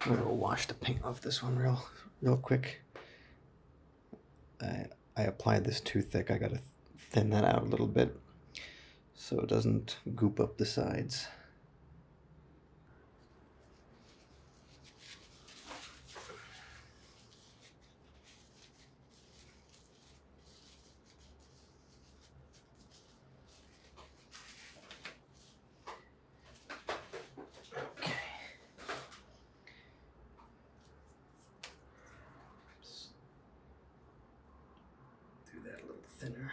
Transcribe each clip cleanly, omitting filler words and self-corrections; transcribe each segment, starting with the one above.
I'm gonna wash the paint off this one real quick. I applied this too thick. I gotta thin that out a little bit so it doesn't goop up the sides. Okay. Just do that a little thinner.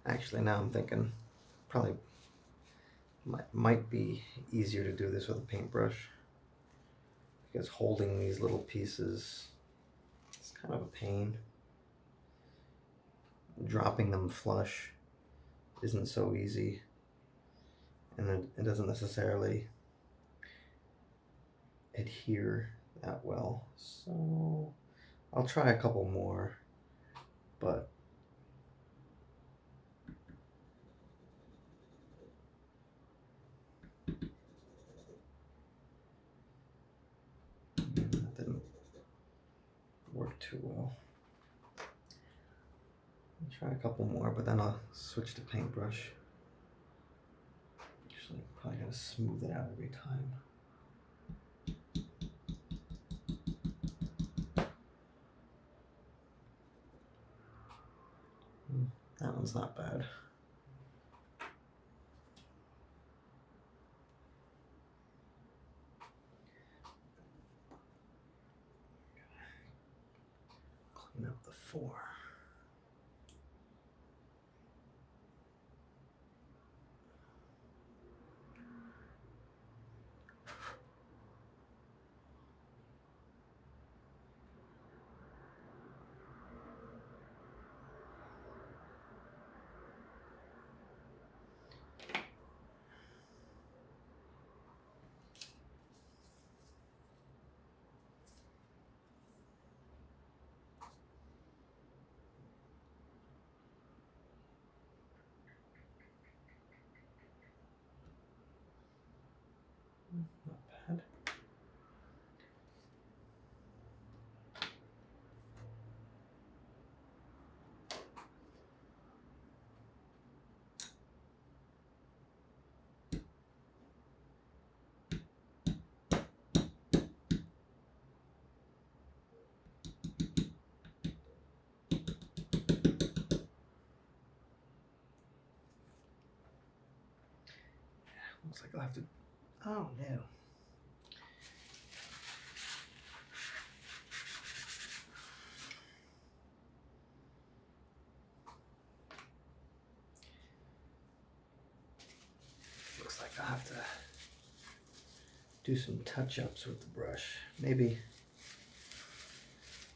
Actually, now I'm thinking probably might be easier to do this with a paintbrush, because holding these little pieces is kind of a pain. Dropping them flush isn't so easy, and it doesn't necessarily adhere that well. So I'll try a couple more, but that didn't work too well. I'll try a couple more, but then I'll switch to paintbrush. Actually, probably gotta smooth it out every time. That one's not bad. Clean up the 4. Not bad. Looks like I'll have to. Oh no. Looks like I'll have to do some touch-ups with the brush. Maybe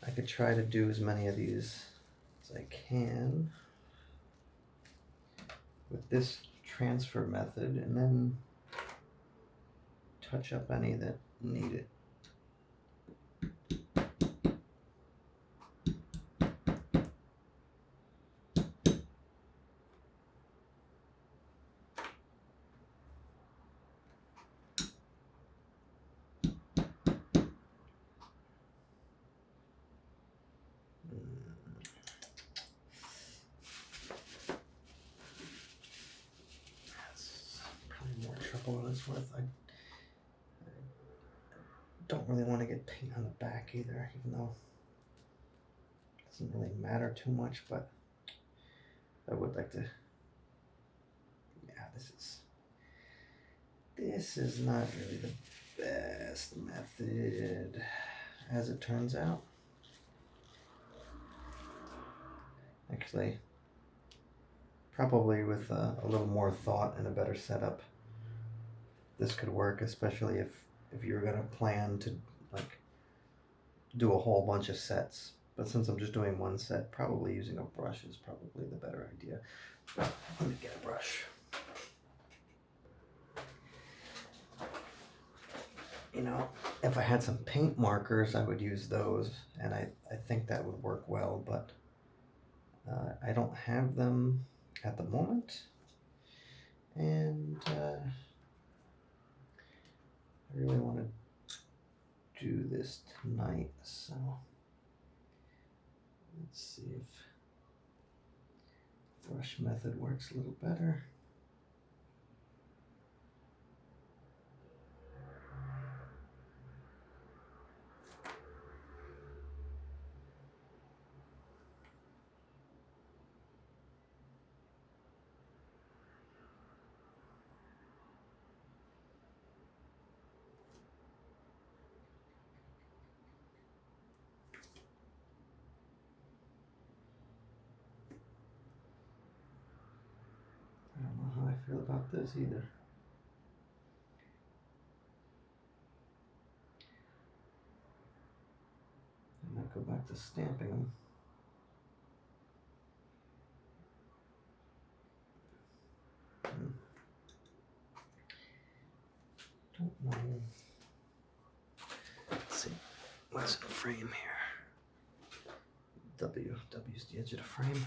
I could try to do as many of these as I can with this transfer method, and then touch up any that need it. That's probably more trouble than it's worth. I don't really want to get paint on the back either, even though it doesn't really matter too much, but I would like to. Yeah, this is not really best method, as it turns out. Actually, probably with a little more thought and a better setup, this could work, especially if you're gonna plan to like do a whole bunch of sets. But since I'm just doing one set, probably using a brush is probably the better idea. Let me get a brush. You know, if I had some paint markers, I would use those, and I think that would work well, but I don't have them at the moment, and I really want to do this tonight, so let's see if brush method works a little better. I don't know how I feel about this either. I might go back to stamping them. Don't know. Let's see. What's in the frame here? W's the edge of the frame.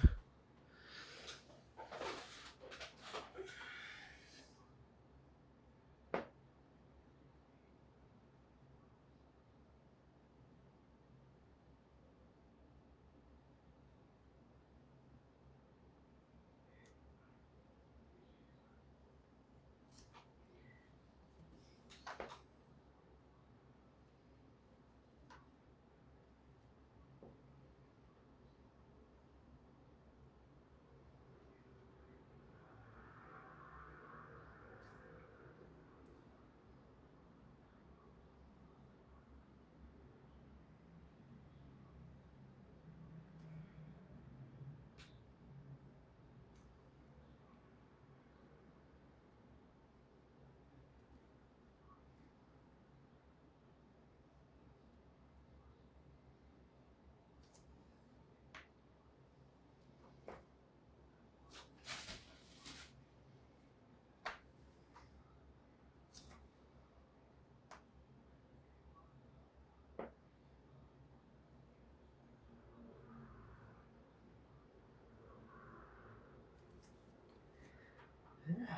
Yeah.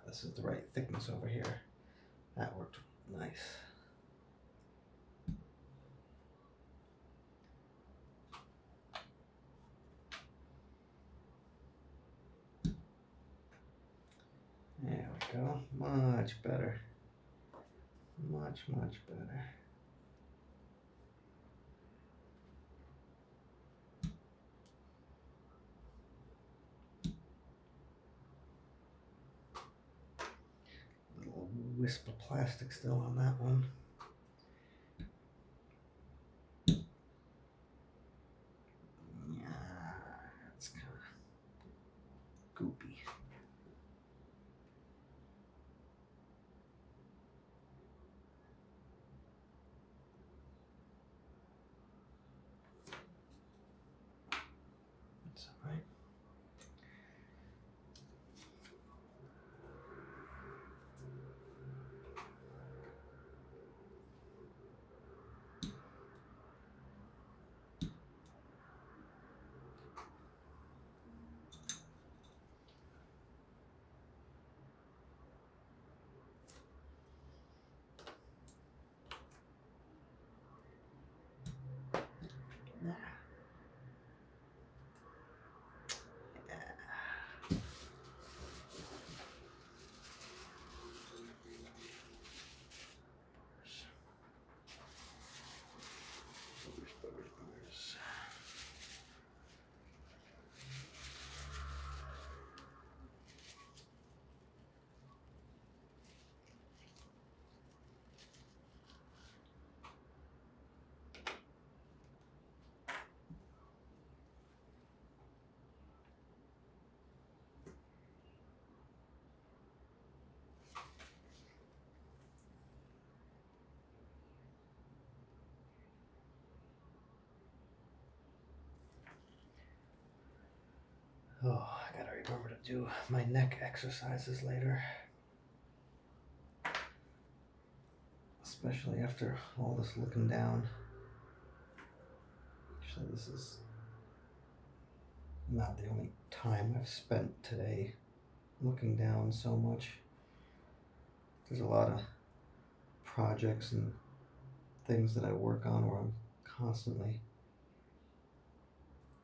this is the right thickness over here. That worked nice. There we go. Much better. Much better. Little wisp of plastic still on that one. Yeah, it's kind of goopy. That's all right. Oh, I gotta remember to do my neck exercises later. Especially after all this looking down. Actually, this is not the only time I've spent today looking down so much. There's a lot of projects and things that I work on where I'm constantly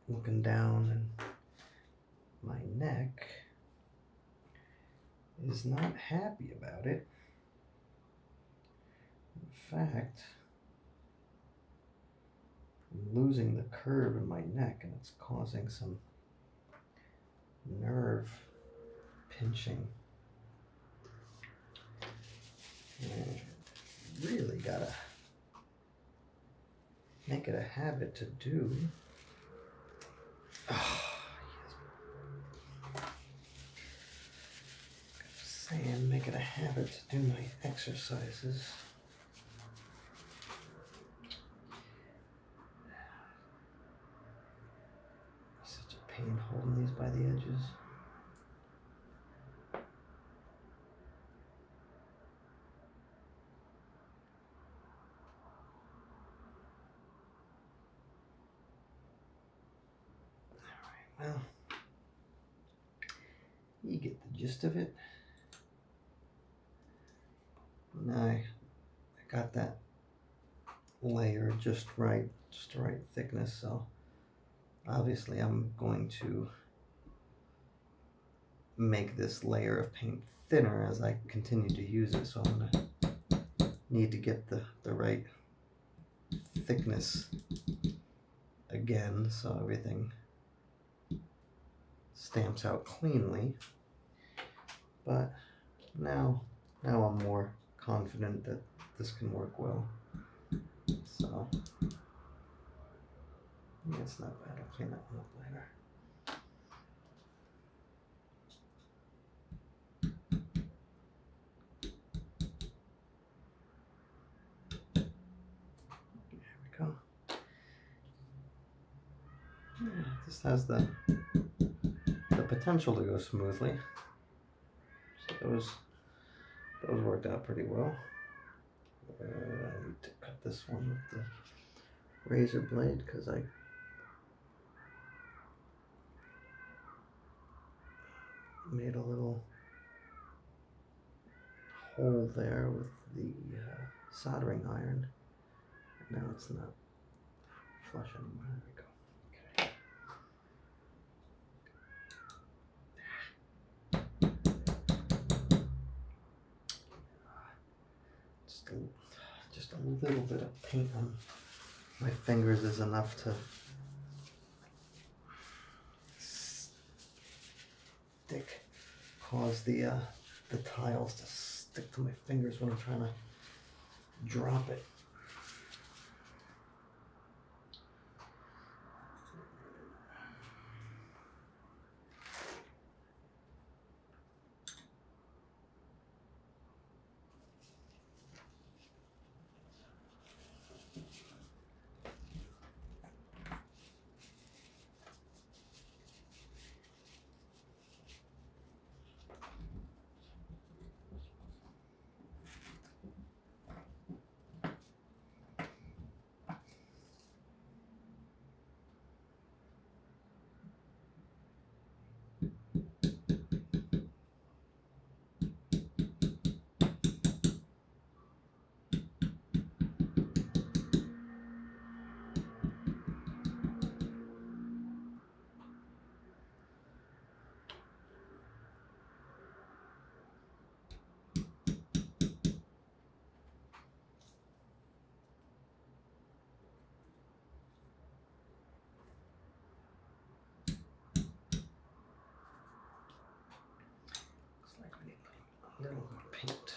looking down, and my neck is not happy about it. In fact, I'm losing the curve in my neck, and it's causing some nerve pinching. And really gotta make it a habit to do. Oh, yes. Saying make it a habit to do my exercises. Such a pain holding these by the edges. Well, you get the gist of it. Now I got that layer just right, just the right thickness, so obviously I'm going to make this layer of paint thinner as I continue to use it, so I'm gonna need to get the right thickness again so everything stamps out cleanly. But now I'm more confident that this can work well. So yeah, it's not bad. I'll clean that one up later. There we go. Yeah, this has the potential to go smoothly. So those worked out pretty well. I need to cut this one with the razor blade because I made a little hole there with the soldering iron. Now it's not flush anymore. There we go. Just a little bit of paint on my fingers is enough to cause the tiles to stick to my fingers when I'm trying to drop it. Looks like we need a little more paint.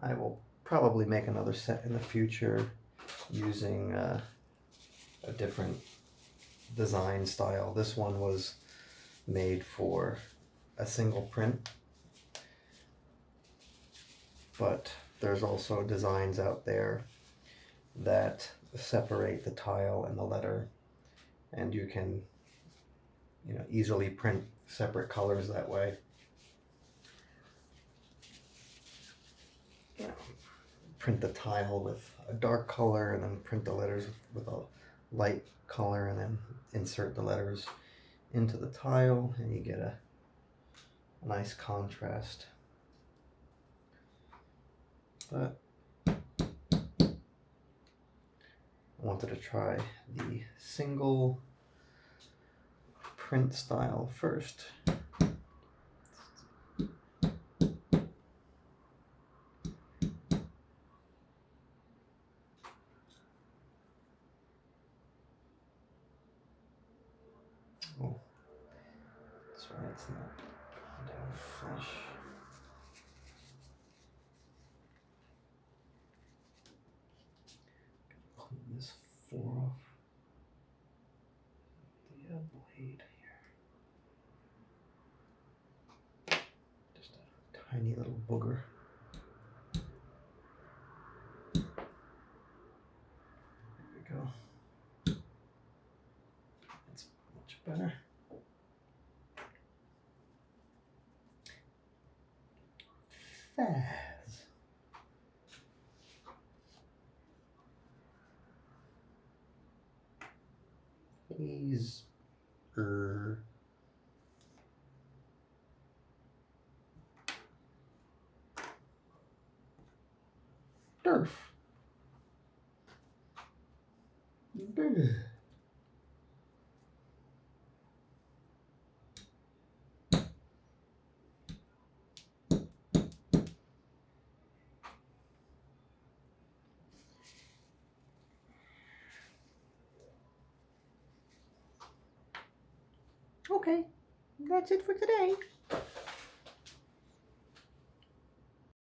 I will probably make another set in the future using a different design style. This one was made for a single print, but there's also designs out there that separate the tile and the letter, and you can easily print separate colors that way. Print the tile with a dark color and then print the letters with a light color and then insert the letters into the tile and you get a nice contrast. But I wanted to try the single print style first. Oh, that's why it's not going down flush. Clean this floor off the blade here. Just a tiny little booger. There we go. That's much better. Faz. Phase. Durf. Brr. Okay, that's it for today.